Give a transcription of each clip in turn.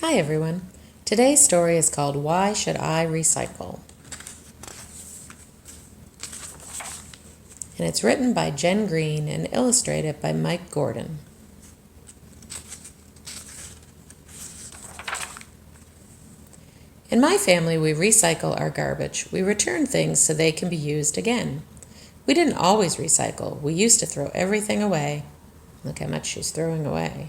Hi everyone. Today's story is called Why Should I Recycle? And it's written by Jen Green and illustrated by Mike Gordon. In my family, we recycle our garbage. We return things so they can be used again. We didn't always recycle. We used to throw everything away. Look how much she's throwing away.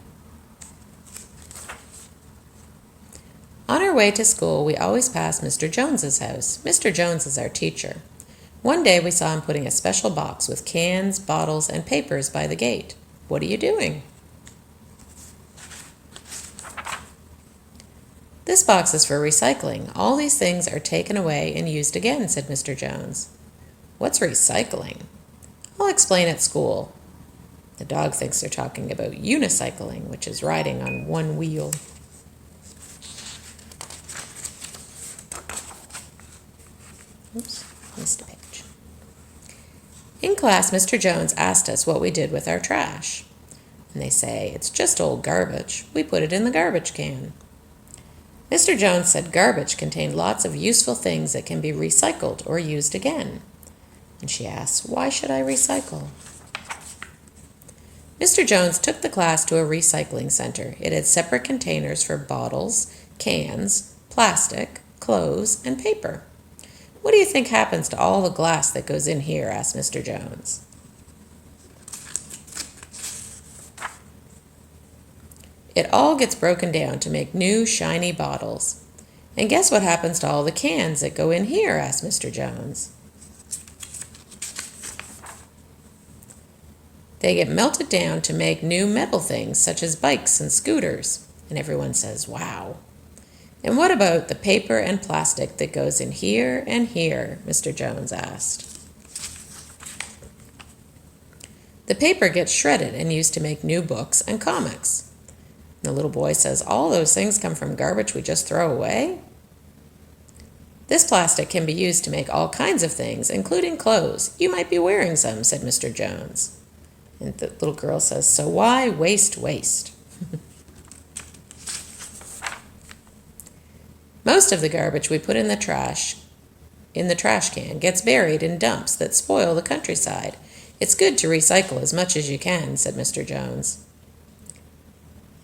On our way to school, we always passed Mr. Jones's house. Mr. Jones is our teacher. One day we saw him putting a special box with cans, bottles, and papers by the gate. What are you doing? This box is for recycling. All these things are taken away and used again, said Mr. Jones. What's recycling? I'll explain at school. The dog thinks they're talking about unicycling, which is riding on one wheel. Oops, missed a page. In class, Mr. Jones asked us what we did with our trash. And they say, it's just old garbage. We put it in the garbage can. Mr. Jones said garbage contained lots of useful things that can be recycled or used again. And she asked, why should I recycle? Mr. Jones took the class to a recycling center. It had separate containers for bottles, cans, plastic, clothes, and paper. What do you think happens to all the glass that goes in here? Asked Mr. Jones. It all gets broken down to make new, shiny bottles. And guess what happens to all the cans that go in here? Asked Mr. Jones. They get melted down to make new metal things such as bikes and scooters. And everyone says, wow. And what about the paper and plastic that goes in here and here? Mr. Jones asked. The paper gets shredded and used to make new books and comics. The little boy says, all those things come from garbage we just throw away? This plastic can be used to make all kinds of things, including clothes. You might be wearing some, said Mr. Jones. And the little girl says, so why waste? Most of the garbage we put in the trash can gets buried in dumps that spoil the countryside. It's good to recycle as much as you can, said Mr. Jones.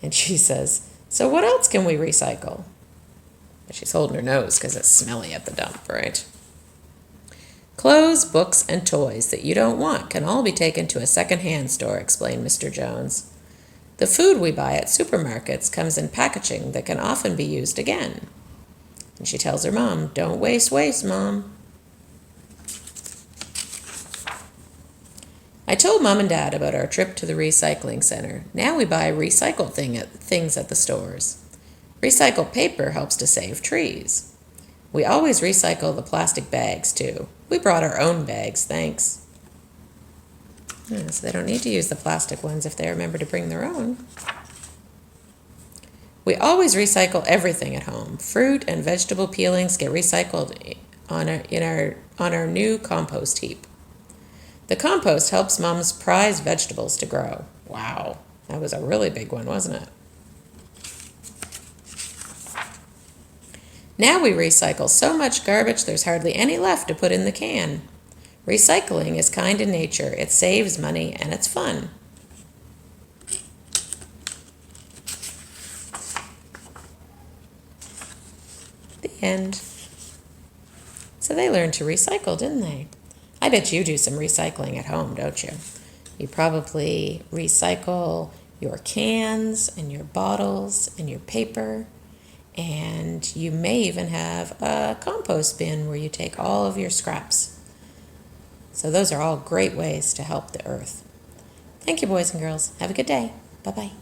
And she says, so what else can we recycle? She's holding her nose because it's smelly at the dump, right? Clothes, books, and toys that you don't want can all be taken to a second-hand store, explained Mr. Jones. The food we buy at supermarkets comes in packaging that can often be used again. And she tells her mom, don't waste, Mom. I told Mom and Dad about our trip to the recycling center. Now we buy recycled things at the stores. Recycled paper helps to save trees. We always recycle the plastic bags, too. We brought our own bags, thanks. Yeah, so they don't need to use the plastic ones if they remember to bring their own. We always recycle everything at home. Fruit and vegetable peelings get recycled on our new compost heap. The compost helps Mom's prized vegetables to grow. Wow, that was a really big one, wasn't it? Now we recycle so much garbage there's hardly any left to put in the can. Recycling is kind in nature. It saves money and it's fun. The end. So they learned to recycle, didn't they? I bet you do some recycling at home, don't you? You probably recycle your cans and your bottles and your paper, and you may even have a compost bin where you take all of your scraps. So those are all great ways to help the earth. Thank you, boys and girls. Have a good day. Bye-bye.